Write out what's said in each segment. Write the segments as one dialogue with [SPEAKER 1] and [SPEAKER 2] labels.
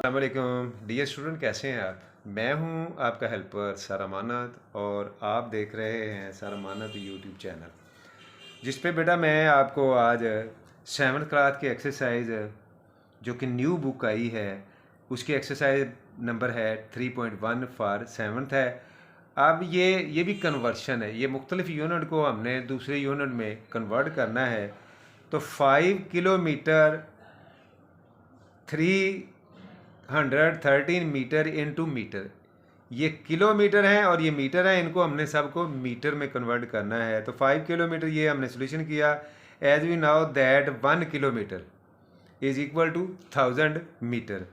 [SPEAKER 1] अस्सलामुअलैकुम dear student, कैसे हैं आप। मैं हूं आपका हेल्पर सर अमानत और आप देख रहे हैं सर अमानत यूट्यूब चैनल, जिस पे बेटा मैं आपको आज 7th क्लास की एक्सरसाइज जो कि न्यू बुक आई है उसकी एक्सरसाइज नंबर है 3.1 फॉर 7th है। अब ये भी कन्वर्शन है, ये मुख्तलिफ यूनिट को हमने दूसरे यूनिट में कन्वर्ट करना है। तो 5 किलोमीटर 313 मीटर इंटू मीटर, ये किलोमीटर है और ये मीटर है, इनको हमने सबको मीटर में कन्वर्ट करना है। तो 5 किलोमीटर ये हमने सोल्यूशन किया। As we now that 1 kilometre is equal to 1000 metre.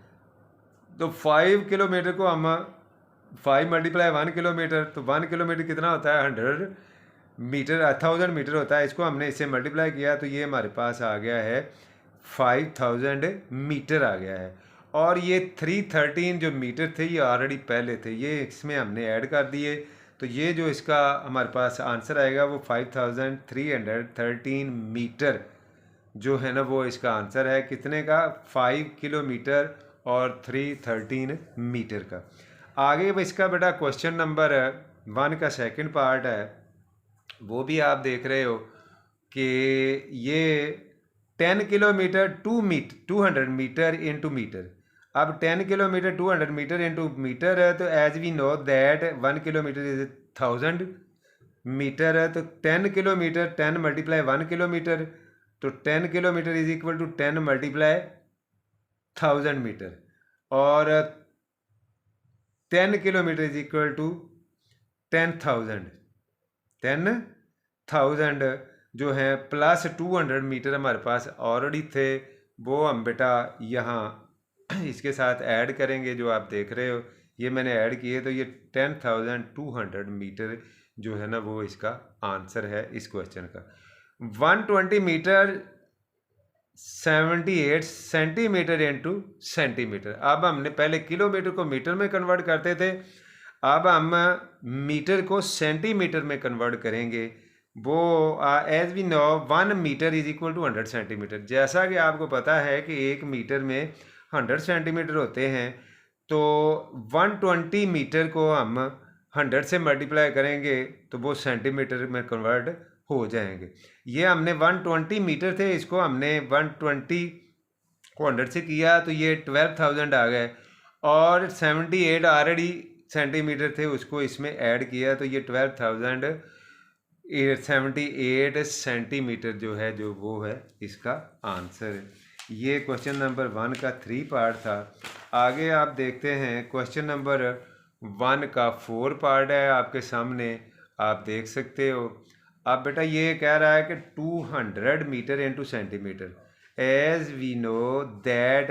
[SPEAKER 1] तो 5 किलोमीटर को हम 5 मल्टीप्लाई 1 किलोमीटर, तो 1 किलोमीटर कितना होता है 100 मीटर, 1000 मीटर होता है। इसको हमने इससे मल्टीप्लाई किया तो ये हमारे पास आ गया है 5000 मीटर आ गया है। और ये 313 जो मीटर थे ये ऑलरेडी पहले थे, ये इसमें हमने ऐड कर दिए। तो ये जो इसका हमारे पास आंसर आएगा वो 5313 मीटर जो है ना, वो इसका आंसर है। कितने का? 5 किलोमीटर और 313 मीटर का। आगे इसका बेटा क्वेश्चन नंबर 1 का सेकंड पार्ट है, वो भी आप देख रहे हो कि ये 10 किलोमीटर 200 मीटर इंटू मीटर। अब 10 किलोमीटर 200 मीटर इंटू मीटर है, तो as we know that 1 kilometre is 1000 metre है। तो 10 किलोमीटर 10 मल्टीप्लाई 1 किलोमीटर, तो 10 kilometre is equal to 10 multiply 1000 metre, और 10 किलोमीटर इज इक्वल टू 10,000 जो है प्लस 200 मीटर हमारे पास ऑलरेडी थे, वो हम बेटा यहाँ इसके साथ ऐड करेंगे। जो आप देख रहे हो ये मैंने ऐड किए, तो ये 10,200 मीटर जो है ना, वो इसका आंसर है इस क्वेश्चन का। 120 मीटर 78 सेंटीमीटर इंटू सेंटीमीटर। अब हमने पहले किलोमीटर को मीटर में कन्वर्ट करते थे, अब हम मीटर को सेंटीमीटर में कन्वर्ट करेंगे। वो as we know 1 metre is equal to 100 centimetre. जैसा कि आपको पता है कि 1 मीटर में 100 सेंटीमीटर होते हैं, तो 120 मीटर को हम 100 से मल्टीप्लाई करेंगे तो वो सेंटीमीटर में कन्वर्ट हो जाएंगे। ये हमने 120 मीटर थे, इसको हमने 120 को 100 से किया तो ये 12,000 आ गए, और 78 ऑलरेडी सेंटीमीटर थे उसको इसमें ऐड किया, तो ये 12,078 सेंटीमीटर जो है, जो वो है इसका आंसर। ये क्वेश्चन नंबर 1 का 3 पार्ट था। आगे आप देखते हैं क्वेश्चन नंबर 1 का 4 पार्ट है आपके सामने, आप देख सकते हो। अब बेटा ये कह रहा है कि 200 metre into centimetre. As we know that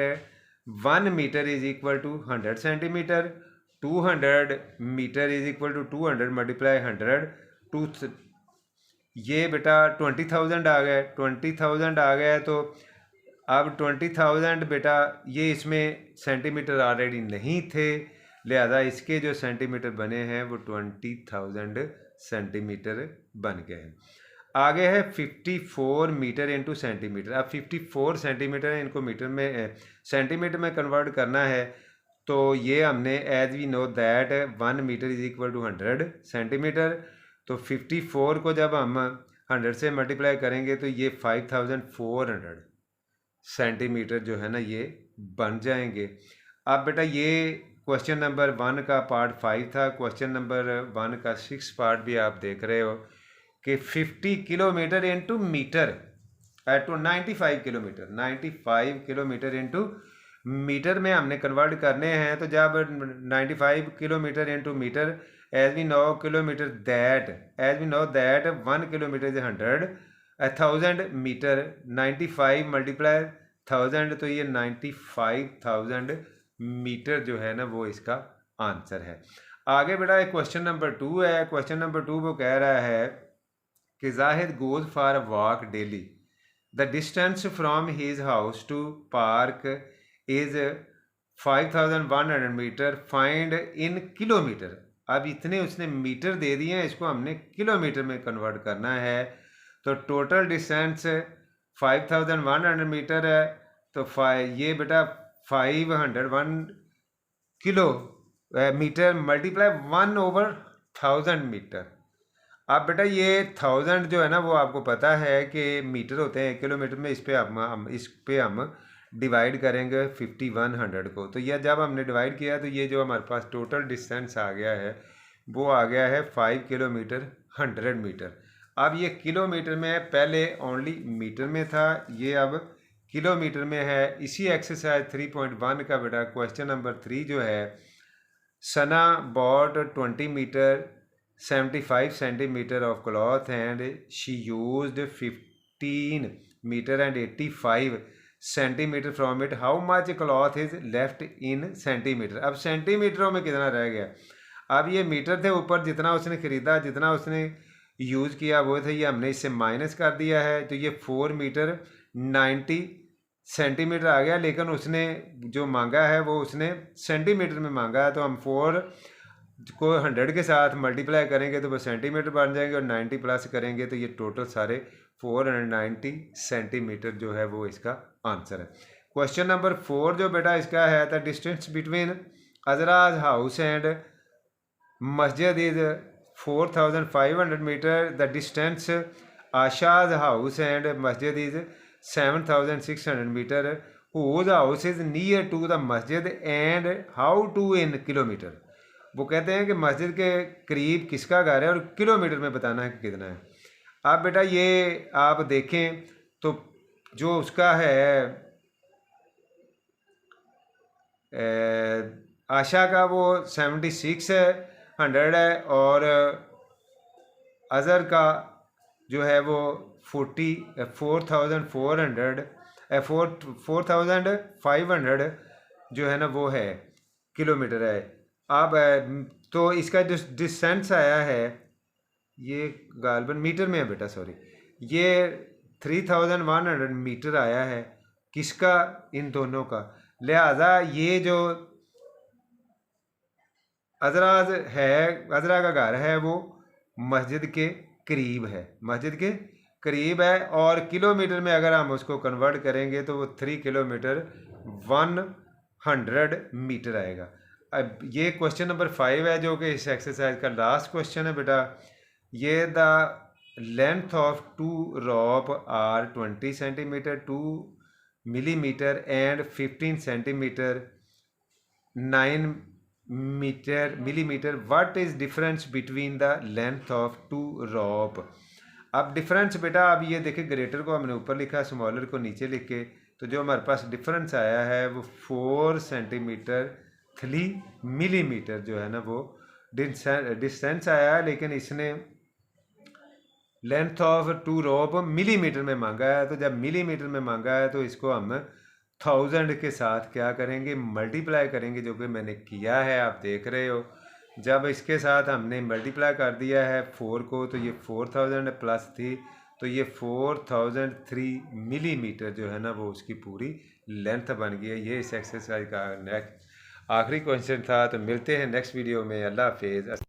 [SPEAKER 1] 1 metre is equal to 100 centimetre, 200 metre is equal to 200 multiply 100 two, ये बेटा 20,000 आ गए, 20,000 आ गए। तो अब 20,000 बेटा ये इसमें सेंटीमीटर ऑलरेडी नहीं थे, लिहाजा इसके जो सेंटीमीटर बने हैं वो 20,000 सेंटीमीटर बन गए हैं। आगे है 54 मीटर इंटू सेंटीमीटर। अब 54 सेंटीमीटर है, इनको मीटर में सेंटीमीटर में कन्वर्ट करना है। तो ये हमने as we know that 1 metre is equal to 100 centimetre. तो 54 को जब हम 100 से मल्टीप्लाई करेंगे तो ये 5,400 सेंटीमीटर जो है ना, ये बन जाएंगे। अब बेटा ये क्वेश्चन नंबर 1 का पार्ट 5 था। क्वेश्चन नंबर 1 का 6 पार्ट भी आप देख रहे हो कि 50 kilometre into metre at 95 kilometre, 95 kilometre into metre में हमने कन्वर्ट करने हैं। तो जब 95 kilometre into metre, as we know kilometre that, as we know that 1 kilometre is 100,000 metre, 95 multiply 1000, तो ये 95,000 मीटर जो है ना, वो इसका आंसर है। आगे बेटा एक क्वेश्चन नंबर 2 है। क्वेश्चन नंबर 2 वो कह रहा है कि Zahid goes for a walk daily, the distance from his house to park is 5,100 metre, find in kilometre. अब इतने उसने मीटर दे दिए हैं, इसको हमने किलोमीटर में कन्वर्ट करना है। तो टोटल डिस्टेंस 5,100 मीटर है, तो ये बेटा 1 किलो मीटर मल्टीप्लाई 1/1000 मीटर। अब बेटा ये 1000 जो है ना वो आपको पता है कि मीटर होते हैं 1 किलोमीटर में। इस पे हम डिवाइड करेंगे 5100 को। तो ये जब हमने डिवाइड किया तो ये जो हमारे पास टोटल डिस्टेंस आ गया है वो आ गया है 5 किलोमीटर 100 मीटर। अब ये किलोमीटर में है, पहले ओनली मीटर में था, ये अब किलोमीटर में है। इसी एक्सरसाइज 3.1 का बेटा क्वेश्चन नंबर 3 जो है, Sana bought 20 metre 75 centimetre of cloth and she used 15 metre and 85 centimetre from it, how much cloth is left in centimetre. अब सेंटीमीटरों में कितना रह गया। अब ये मीटर थे ऊपर, जितना उसने ख़रीदा जितना उसने यूज़ किया वो थे, ये हमने इससे माइनस कर दिया है। तो ये 4 मीटर 90 सेंटीमीटर आ गया, लेकिन उसने जो मांगा है वो उसने सेंटीमीटर में मांगा है। तो हम 4 को 100 के साथ मल्टीप्लाई करेंगे तो वो सेंटीमीटर बन जाएंगे, और 90 प्लस करेंगे तो ये टोटल सारे 490 सेंटीमीटर जो है वो इसका आंसर है। क्वेश्चन नंबर 4 जो बेटा इसका है, the distance between Ajraj house and masjid is 4500 metre. The distance Asha's house and masjid is 7600 metre. Whose house is near to the masjid and how to in kilometre. वो कहते हैं कि मस्जिद के करीब किसका घर है और किलोमीटर में बताना है कि कितना है। अब बेटा ये आप देखें तो जो उसका है आशा का वो 7600 है, और अज़हर का जो है वो 4500 जो है ना वो है किलोमीटर है। अब तो इसका जो डिस्टेंस आया है ये गालबन मीटर में है बेटा, सॉरी, ये 3100 मीटर आया है किसका, इन दोनों का। लिहाजा ये जो अजराज है, अजरा का घर है वो मस्जिद के करीब है, मस्जिद के करीब है। और किलोमीटर में अगर हम उसको कन्वर्ट करेंगे तो वो 3 किलोमीटर 100 मीटर आएगा। अब ये क्वेश्चन नंबर 5 है जो कि इस एक्सरसाइज का लास्ट क्वेश्चन है बेटा। ये the length of 2 rope are 20 centimetre 2 millimetre and 15 centimetre 9 millimetre. What is difference between the length of 2 rope. अब डिफरेंस बेटा, अब ये देखिए ग्रेटर को हमने ऊपर लिखा, स्मॉलर को नीचे लिख के, तो जो हमारे पास डिफरेंस आया है वो 4 सेंटीमीटर 3 मिलीमीटर जो है ना वो डिस्टेंस आया है, लेकिन इसने लेंथ ऑफ 2 रॉप मिलीमीटर में मांगा है। तो जब मिलीमीटर में मांगा है तो इसको हम 1000 के साथ क्या करेंगे, मल्टीप्लाई करेंगे, जो कि मैंने किया है, आप देख रहे हो। जब इसके साथ हमने मल्टीप्लाई कर दिया है 4 को, तो ये 4000 प्लस थी, तो ये 4003 मिलीमीटर जो है ना वो उसकी पूरी लेंथ बन गई है। ये इस एक्सरसाइज का नेक्स्ट आखिरी क्वेश्चन था। तो मिलते हैं नेक्स्ट वीडियो में। अल्लाह हाफिज़।